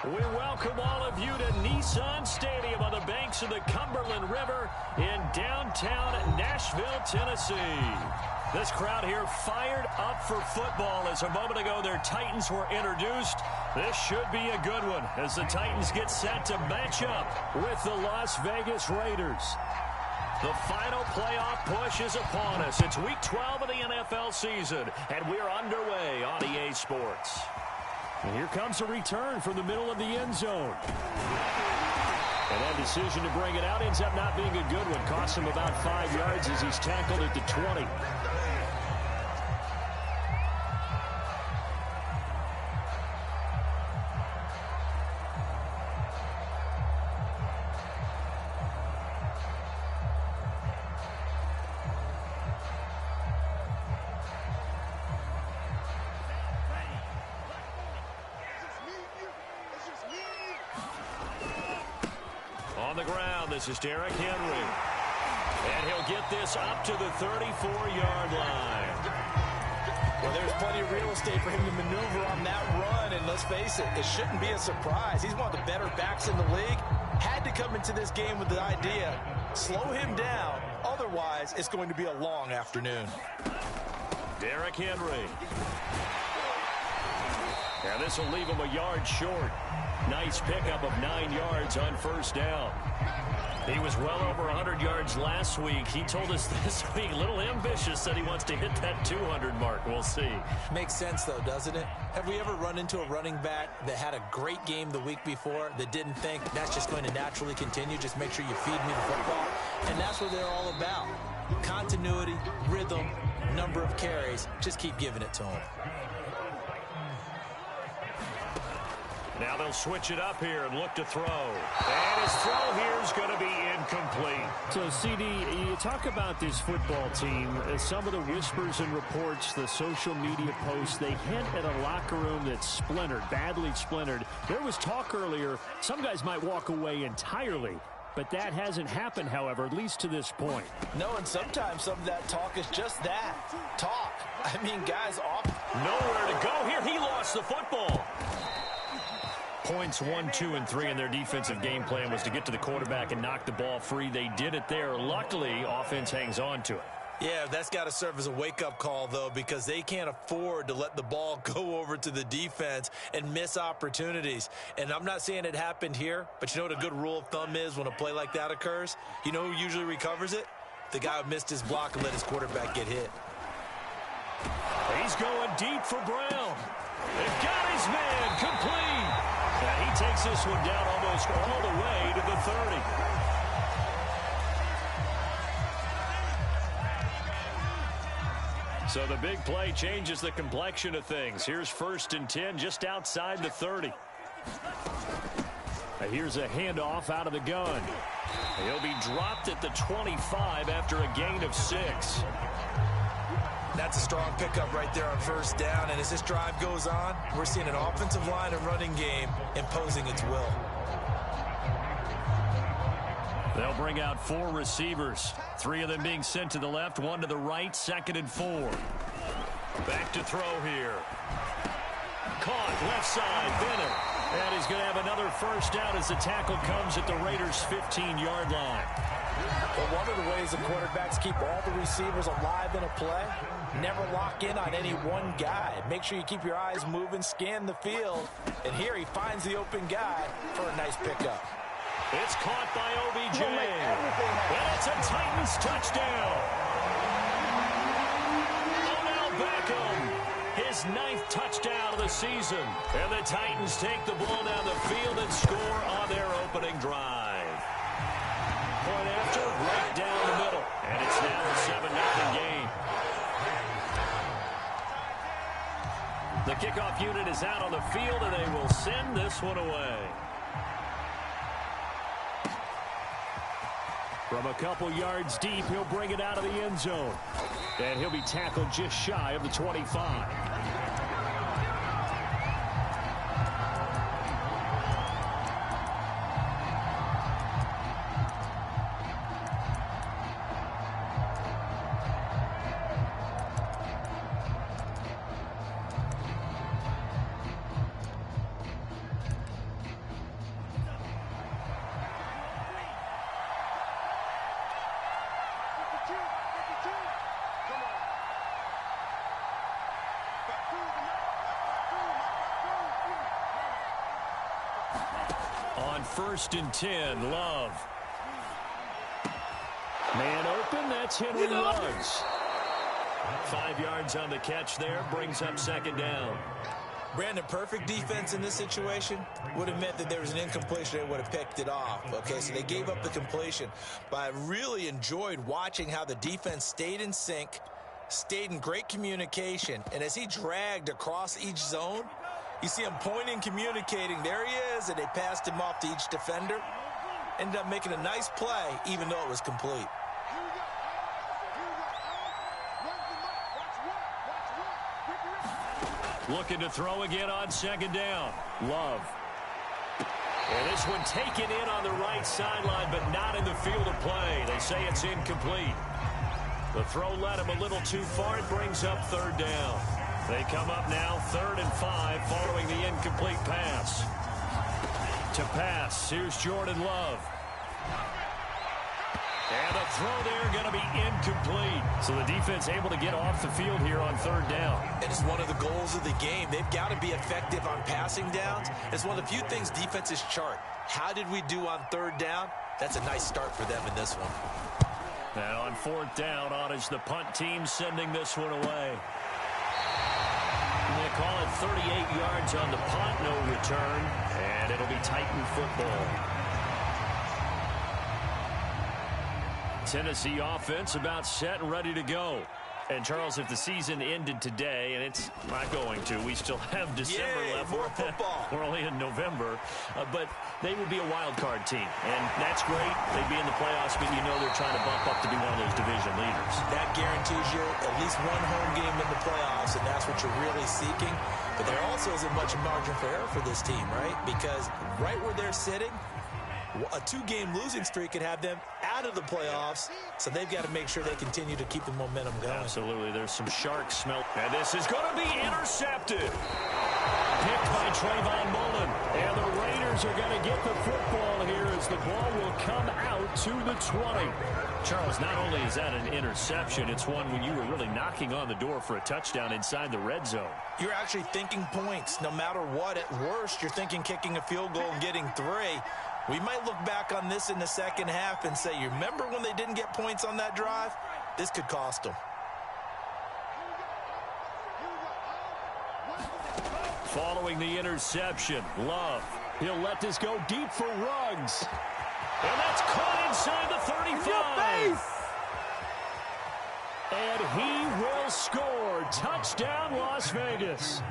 We welcome all of you to Nissan Stadium on the banks of the Cumberland River in downtown Nashville, Tennessee. This crowd here fired up for football as a moment ago their Titans were introduced. This should be a good one as the Titans get set to match up with the Las Vegas Raiders. The final playoff push is upon us. It's Week 12 of the NFL season, and we're underway on EA Sports. And here comes a return from the middle of the end zone. And that decision to bring it out ends up not being a good one. Costs him about 5 yards as he's tackled at the 20. On the ground, this is Derrick Henry. And he'll get this up to the 34-yard line. Well, there's plenty of real estate for him to maneuver on that run. And let's face it, it shouldn't be a surprise. He's one of the better backs in the league. Had to come into this game with the idea, slow him down. Otherwise, it's going to be a long afternoon. Derrick Henry. And this will leave him a yard short. Nice pickup of 9 yards on first down. He was well over 100 yards last week. He told us this week, a little ambitious, that he wants to hit that 200 mark. We'll see. Makes sense, though, doesn't it? Have we ever run into a running back that had a great game the week before that didn't think that's just going to naturally continue? Just make sure you feed me the football. And that's what they're all about. Continuity, rhythm, number of carries. Just keep giving it to him. Now they'll switch it up here and look to throw. And his throw here is going to be incomplete. So, CD, you talk about this football team. Some of the whispers and reports, the social media posts, they hint at a locker room that's splintered, badly splintered. There was talk earlier, some guys might walk away entirely. But that hasn't happened, however, at least to this point. No, and sometimes some of that talk is just that, talk. I mean, guys off. Nowhere to go here. He lost the football. Points 1, 2, and 3 in their defensive game plan was to get to the quarterback and knock the ball free. They did it there. Luckily, offense hangs on to it. Yeah, that's got to serve as a wake-up call, though, because they can't afford to let the ball go over to the defense and miss opportunities. And I'm not saying it happened here, but you know what a good rule of thumb is when a play like that occurs? You know who usually recovers it? The guy who missed his block and let his quarterback get hit. He's going deep for Brown. They've got his man complete. And he takes this one down almost all the way to the 30. So the big play changes the complexion of things. Here's 1st and 10 just outside the 30. And here's a handoff out of the gun. He'll be dropped at the 25 after a gain of 6. That's a strong pickup right there on first down. And as this drive goes on, we're seeing an offensive line and running game imposing its will. They'll bring out 4 receivers. 3 of them being sent to the left, 1 to the right, 2nd and 4. Back to throw here. Caught left side, Bennett. And he's going to have another first down as the tackle comes at the Raiders' 15-yard line. Well, one of the ways the quarterbacks keep all the receivers alive in a play, never lock in on any one guy. Make sure you keep your eyes moving, scan the field. And here he finds the open guy for a nice pickup. It's caught by OBJ. And it's a Titans touchdown. Odell Beckham, his 9th touchdown of the season. And the Titans take the ball down the field and score on their opening drive. Point after, right down the middle. And it's now a 7-0 game. The kickoff unit is out on the field, and they will send this one away. From a couple yards deep, he'll bring it out of the end zone. And he'll be tackled just shy of the 25. 1st and 10. Love. Man open, that's Henry Ruggs. 5 yards on the catch there, brings up 2nd down. Brandon, perfect defense in this situation would have meant that there was an incompletion. They would have picked it off. Okay, so they gave up the completion. But I really enjoyed watching how the defense stayed in sync, stayed in great communication, and as he dragged across each zone, you see him pointing, communicating. There he is, and they passed him off to each defender. Ended up making a nice play, even though it was complete. Looking to throw again on 2nd down. Love. And this one taken in on the right sideline, but not in the field of play. They say it's incomplete. The throw led him a little too far. It brings up 3rd down. They come up now 3rd and 5 following the incomplete pass. To pass, here's Jordan Love. And the throw there going to be incomplete. So the defense able to get off the field here on 3rd down. And it's one of the goals of the game. They've got to be effective on passing downs. It's one of the few things defenses chart. How did we do on 3rd down? That's a nice start for them in this one. Now on 4th down, on is the punt team sending this one away. They call it 38 yards on the punt, no return, and it'll be Titan football. Tennessee offense about set and ready to go. And, Charles, if the season ended today, and it's not going to, we still have December left. More football. We're only in November. But they would be a wild card team. And that's great. They'd be in the playoffs, but you know they're trying to bump up to be one of those division leaders. That guarantees you at least one home game in the playoffs, and that's what you're really seeking. But there also isn't much margin for error for this team, right? Because right where they're sitting, a 2-game losing streak could have them out of the playoffs, so they've got to make sure they continue to keep the momentum going. Absolutely. There's some shark smell. And this is going to be intercepted. Picked by Trayvon Mullen. And the Raiders are going to get the football here as the ball will come out to the 20. Charles, not only is that an interception, it's one when you were really knocking on the door for a touchdown inside the red zone. You're actually thinking points. No matter what, at worst, you're thinking kicking a field goal and getting 3. We might look back on this in the second half and say, you remember when they didn't get points on that drive? This could cost them. Following the interception, Love. He'll let this go deep for Ruggs. And that's caught inside the 35. And he will score. Touchdown, Las Vegas.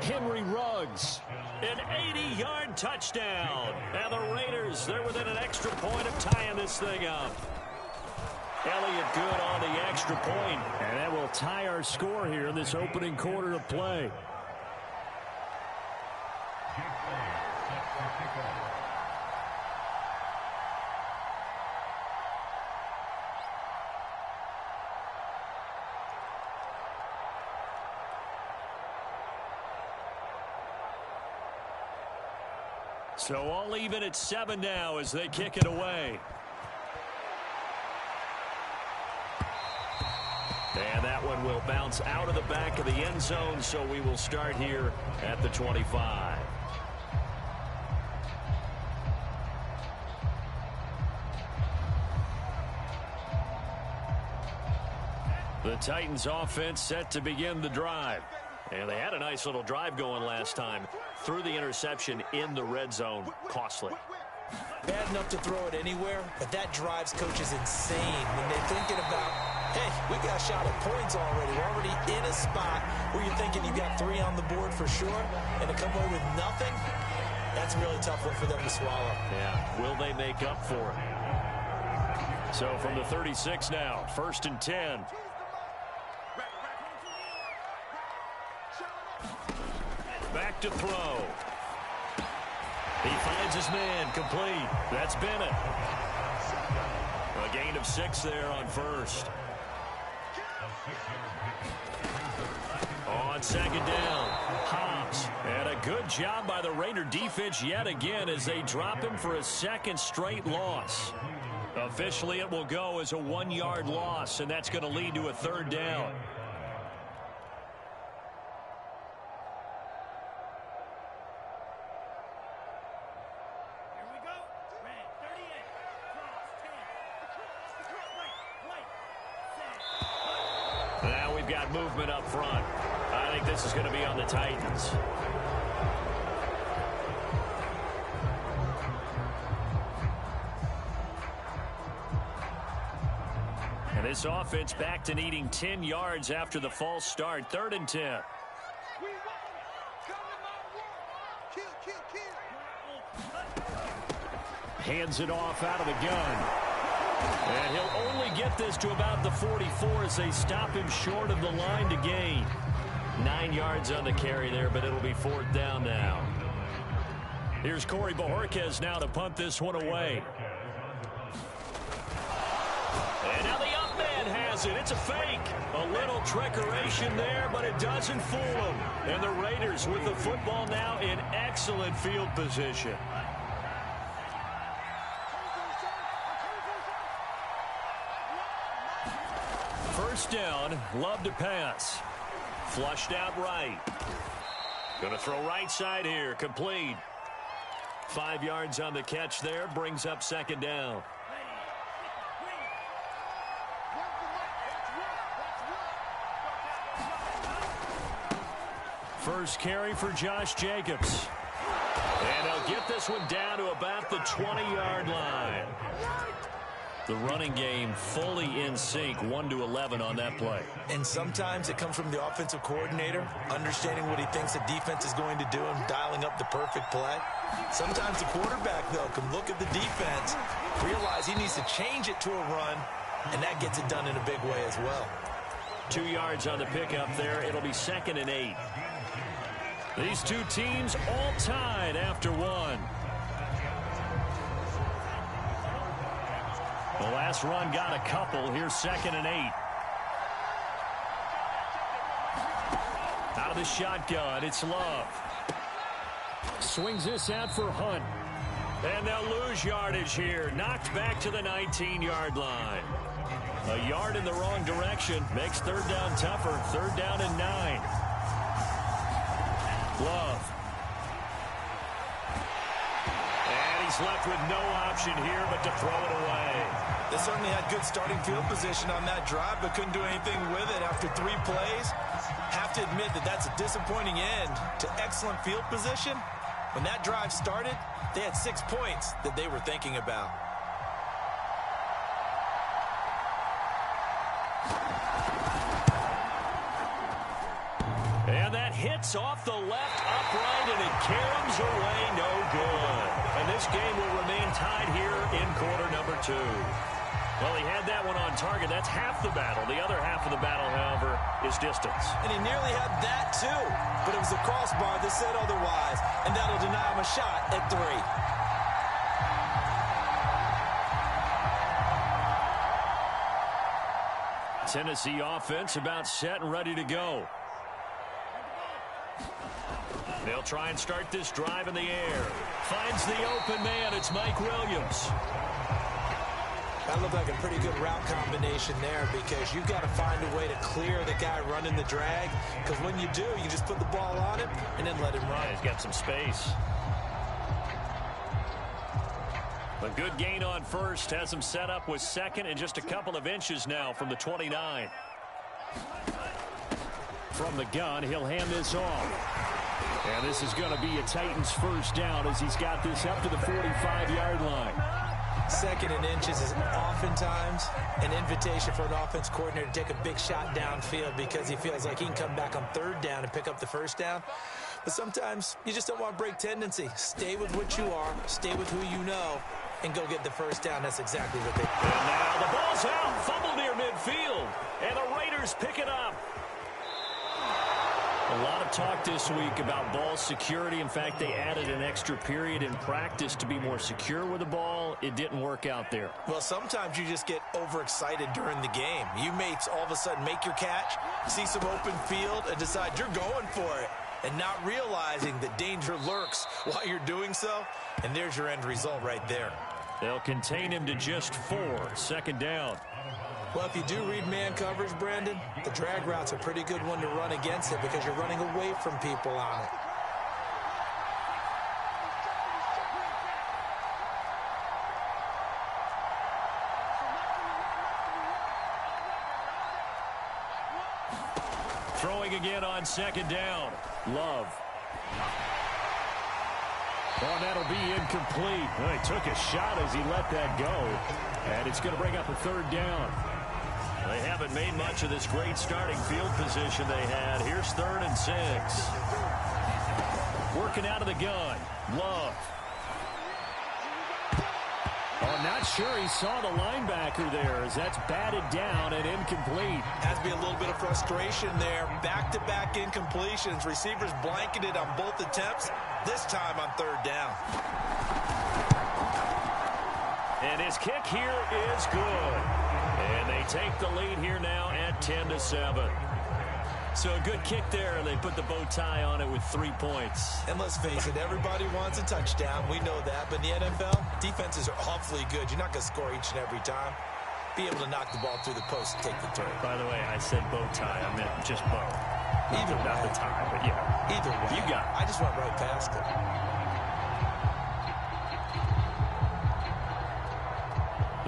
Henry Ruggs. An 80-yard touchdown. And the Raiders, they're within an extra point of tying this thing up. Elliott good on the extra point. And that will tie our score here in this opening quarter of play. So all even at 7 now as they kick it away. And that one will bounce out of the back of the end zone, so we will start here at the 25. The Titans offense set to begin the drive. And they had a nice little drive going last time. Threw the interception in the red zone. Costly. Bad enough to throw it anywhere, but that drives coaches insane when they're thinking about, hey, we got a shot at points already. We're already in a spot where you're thinking you got 3 on the board for sure, and to come away with nothing, that's a really tough one for them to swallow. Yeah, will they make up for it? So from the 36 now, 1st and 10. Back to throw. He finds his man, complete. That's Bennett. A gain of 6 there on 1st. On 2nd down, Hobbs. And a good job by the Raider defense yet again as they drop him for a 2nd straight loss. Officially, it will go as a 1-yard loss, and that's going to lead to a 3rd down. got movement up front. I think this is going to be on the Titans. And this offense back to needing 10 yards after the false start. 3rd and 10. Hands it off out of the gun. And he'll only get this to about the 44 as they stop him short of the line to gain. 9 yards on the carry there, but it'll be 4th down now. Here's Corey Bojorquez now to punt this one away. And now the young man has it. It's a fake. A little trickeration there, but it doesn't fool him. And the Raiders with the football now in excellent field position. First down, Love to pass. Flushed out right. Going to throw right side here, complete. 5 yards on the catch there, brings up 2nd down. First carry for Josh Jacobs. And he'll get this one down to about the 20-yard line. The running game fully in sync, 1-11 on that play. And sometimes it comes from the offensive coordinator, understanding what he thinks the defense is going to do and dialing up the perfect play. Sometimes the quarterback, though, can look at the defense, realize he needs to change it to a run, and that gets it done in a big way as well. 2 yards on the pickup there. It'll be 2nd and 8. These two teams all tied after one. The last run got a couple. Here's 2nd and 8. Out of the shotgun, it's Love. Swings this out for Hunt. And they'll lose yardage here. Knocked back to the 19-yard line. A yard in the wrong direction makes 3rd down tougher. 3rd down and 9. Love. And he's left with no option here but to throw it away. They certainly had good starting field position on that drive, but couldn't do anything with it after 3 plays. Have to admit that that's a disappointing end to excellent field position. When that drive started, they had 6 points that they were thinking about. And that hits off the left upright, and it caroms away no good. And this game will remain tied here in quarter number 2. Well, he had that one on target. That's half the battle. The other half of the battle, however, is distance. And he nearly had that, too. But it was the crossbar that said otherwise. And that'll deny him a shot at 3. Tennessee offense about set and ready to go. They'll try and start this drive in the air. Finds the open man. It's Mike Williams. That looked like a pretty good route combination there because you've got to find a way to clear the guy running the drag, because when you do, you just put the ball on him and then let him run. Yeah, he's got some space. A good gain on first has him set up with 2nd and just a couple of inches now from the 29. From the gun, he'll hand this off. And this is going to be a Titans first down as he's got this up to the 45-yard line. 2nd and inches is oftentimes an invitation for an offense coordinator to take a big shot downfield because he feels like he can come back on 3rd down and pick up the 1st down. But sometimes you just don't want to break tendency. Stay with what you are, stay with who you know, and go get the 1st down. That's exactly what they do. And now the ball's out, fumbled near midfield, and the Raiders pick it up. A lot of talk this week about ball security. In fact, they added an extra period in practice to be more secure with the ball. It didn't work out there. Well, sometimes you just get overexcited during the game. You may all of a sudden make your catch, see some open field, and decide you're going for it, and not realizing that danger lurks while you're doing so. And there's your end result right there. They'll contain him to just 4. 2nd down. Well, if you do read man coverage, Brandon, the drag route's a pretty good one to run against it because you're running away from people on it. throwing again on second down. Love. Oh, that'll be incomplete. Well, he took a shot as he let that go. And it's going to bring up a third down. They haven't made much of this great starting field position they had. Here's 3rd and 6. Working out of the gun. Love. Oh, not sure he saw the linebacker there as that's batted down and incomplete. Has to be a little bit of frustration there. Back-to-back incompletions. Receivers blanketed on both attempts. This time on 3rd down. And his kick here is good. And they take the lead here now at 10-7. So a good kick there, and they put the bow tie on it with 3 points. And let's face it, everybody wants a touchdown. We know that. But in the NFL, defenses are awfully good. You're not going to score each and every time. Be able to knock the ball through the post and take the throw. By the way, I said bow tie. I meant just bow. Either way. Not the tie, but yeah. Either way. You got it. I just went right past it.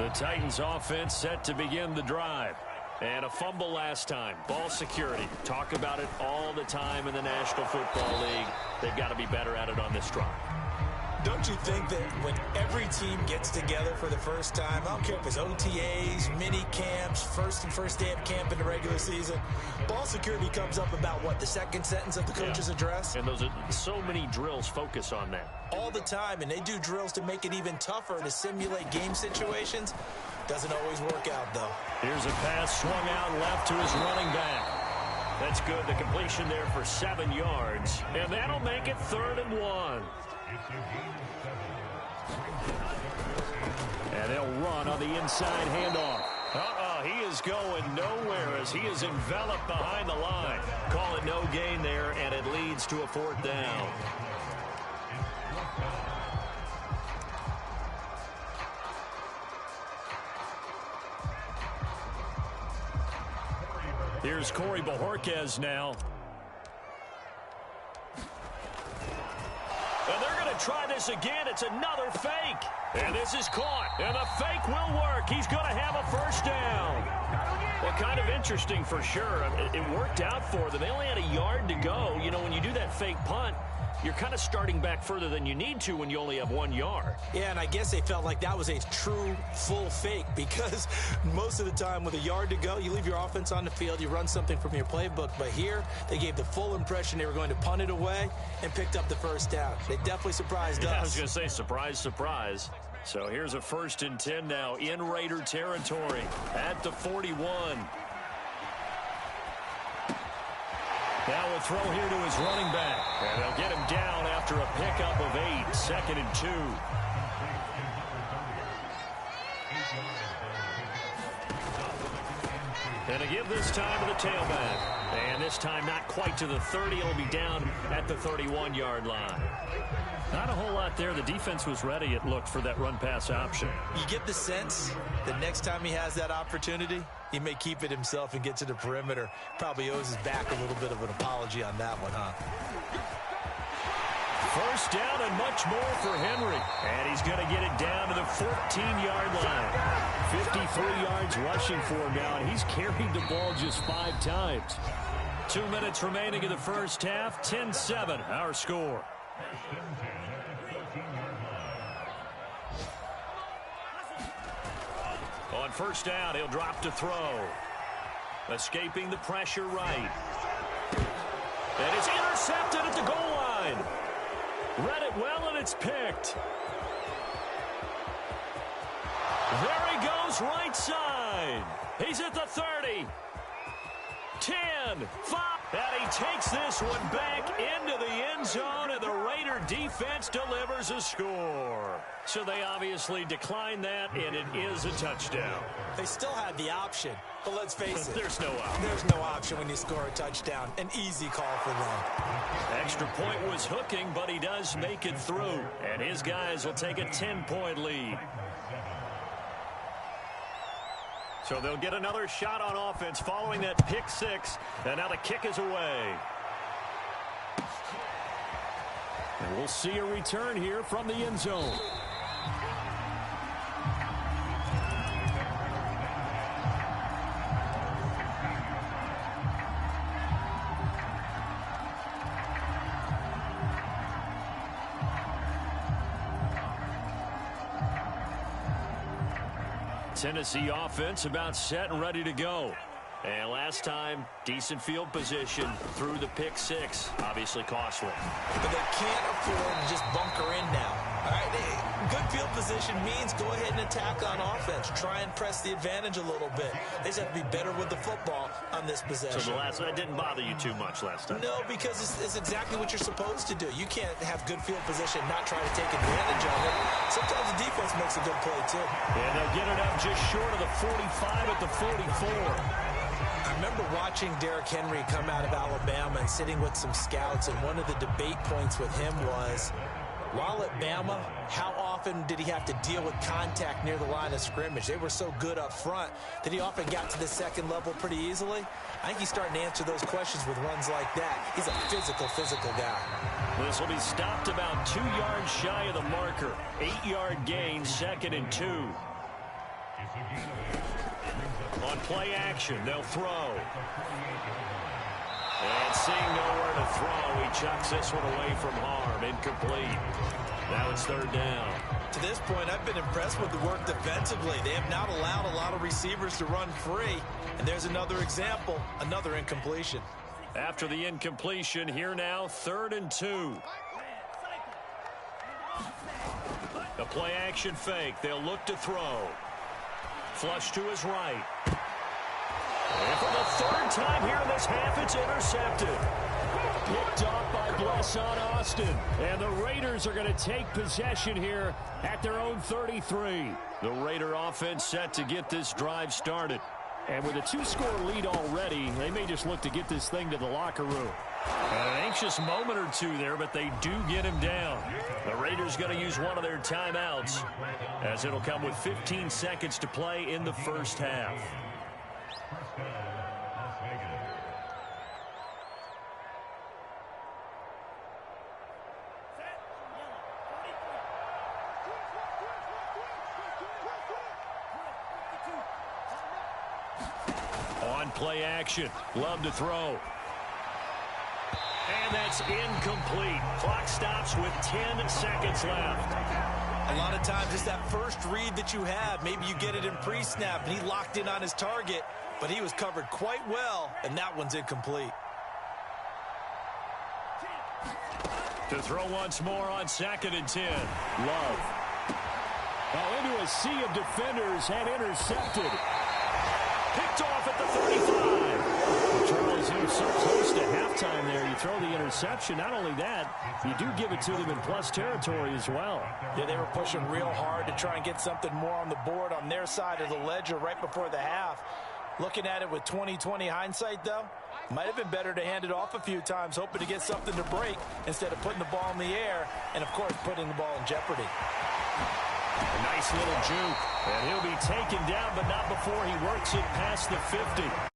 The Titans offense set to begin the drive. And a fumble last time. Ball security. Talk about it all the time in the National Football League. They've got to be better at it on this drive. Don't you think that when every team gets together for the first time, I don't care if it's OTAs, mini camps, first day of camp in the regular season, ball security comes up about, what, the second sentence of the coach's address? And those are so many drills focus on that. All the time, and they do drills to make it even tougher to simulate game situations. Doesn't always work out, though. Here's a pass swung out left to his running back. That's good. The completion there for 7 yards. And that'll make it 3rd and 1. And they'll run on the inside handoff. He is going nowhere as he is enveloped behind the line. Call it no gain there, and it leads to a 4th down. Here's Corey Bojorquez now. And they're going to try this again. It's another fake. And this is caught. And the fake will work. He's going to have a 1st down. Well, kind of interesting for sure. It worked out for them. They only had a yard to go. You know, when you do that fake punt, you're kind of starting back further than you need to when you only have 1 yard. Yeah, and I guess they felt like that was a true full fake because most of the time with a yard to go, you leave your offense on the field, you run something from your playbook. But here, they gave the full impression they were going to punt it away and picked up the 1st down. They definitely surprised us. I was going to say, surprise, surprise. So here's a 1st and 10 now in Raider territory at the 41. Now a throw here to his running back. And they'll get him down after a pickup of 8. 2nd and 2. And a give this time to the tailback. And this time not quite to the 30. It'll be down at the 31-yard line. Not a whole lot there. The defense was ready, it looked, for that run-pass option. You get the sense that next time he has that opportunity, he may keep it himself and get to the perimeter. Probably owes his back a little bit of an apology on that one, huh? 1st down and much more for Henry. And he's going to get it down to the 14-yard line. 53 yards rushing for him now, and he's carried the ball just 5 times. 2 minutes remaining in the first half. 10-7, our score. On 1st down, he'll drop to throw. Escaping the pressure right. And it's intercepted at the goal line. Read it well, and it's picked. There he goes, right side. He's at the 30. 10, 5. And he takes this one back into the end zone, and the Raider defense delivers a score. So they obviously declined that, and it is a touchdown. They still had the option, but let's face it. There's no option. There's no option when you score a touchdown. An easy call for them. Extra point was hooking, but he does make it through, and his guys will take a 10-point lead. So they'll get another shot on offense following that pick 6, and now the kick is away. And we'll see a return here from the end zone. Tennessee offense about set and ready to go. And last time, decent field position through the pick six. Obviously costly. But they can't afford to just bunker in now. All right, good field position means go ahead and attack on offense. Try and press the advantage a little bit. They just have to be better with the football on this possession. So that didn't bother you too much last time? No, because it's exactly what you're supposed to do. You can't have good field position and not try to take advantage of it. Sometimes the defense makes a good play, too. And they'll get it up just short of the 45 at the 44. I remember watching Derrick Henry come out of Alabama and sitting with some scouts, and one of the debate points with him was, while at Bama, how often did he have to deal with contact near the line of scrimmage? They were so good up front that he often got to the second level pretty easily. I think he's starting to answer those questions with runs like that. He's a physical guy. This will be stopped about 2 yards shy of the marker. 8-yard gain, 2nd and 2. On play action, they'll throw. And seeing nowhere to throw, he chucks this one away from harm. Incomplete. Now it's 3rd down. To this point, I've been impressed with the work defensively. They have not allowed a lot of receivers to run free. And there's another example, another incompletion. After the incompletion, here now, 3rd and 2. A play action fake. They'll look to throw. Flush to his right. And for the 3rd time here in this half, it's intercepted. Picked off by Blesson Austin. And the Raiders are going to take possession here at their own 33. The Raider offense set to get this drive started. And with a 2-score lead already, they may just look to get this thing to the locker room. And an anxious moment or two there, but they do get him down. The Raiders going to use one of their timeouts, as it'll come with 15 seconds to play in the first half. On play action, Love to throw. And that's incomplete. Clock stops with 10 seconds left. A lot of times it's that first read that you have. Maybe you get it in pre-snap and he locked in on his target, but he was covered quite well, and that one's incomplete. To throw once more on 2nd and 10. Love. Now into a sea of defenders and intercepted. Picked off at the 35. Charles, you were so close to halftime there. You throw the interception. Not only that, you do give it to them in plus territory as well. Yeah, they were pushing real hard to try and get something more on the board on their side of the ledger right before the half. Looking at it with 20/20 hindsight, though, might have been better to hand it off a few times, hoping to get something to break instead of putting the ball in the air and, of course, putting the ball in jeopardy. A nice little juke. And he'll be taken down, but not before he works it past the 50.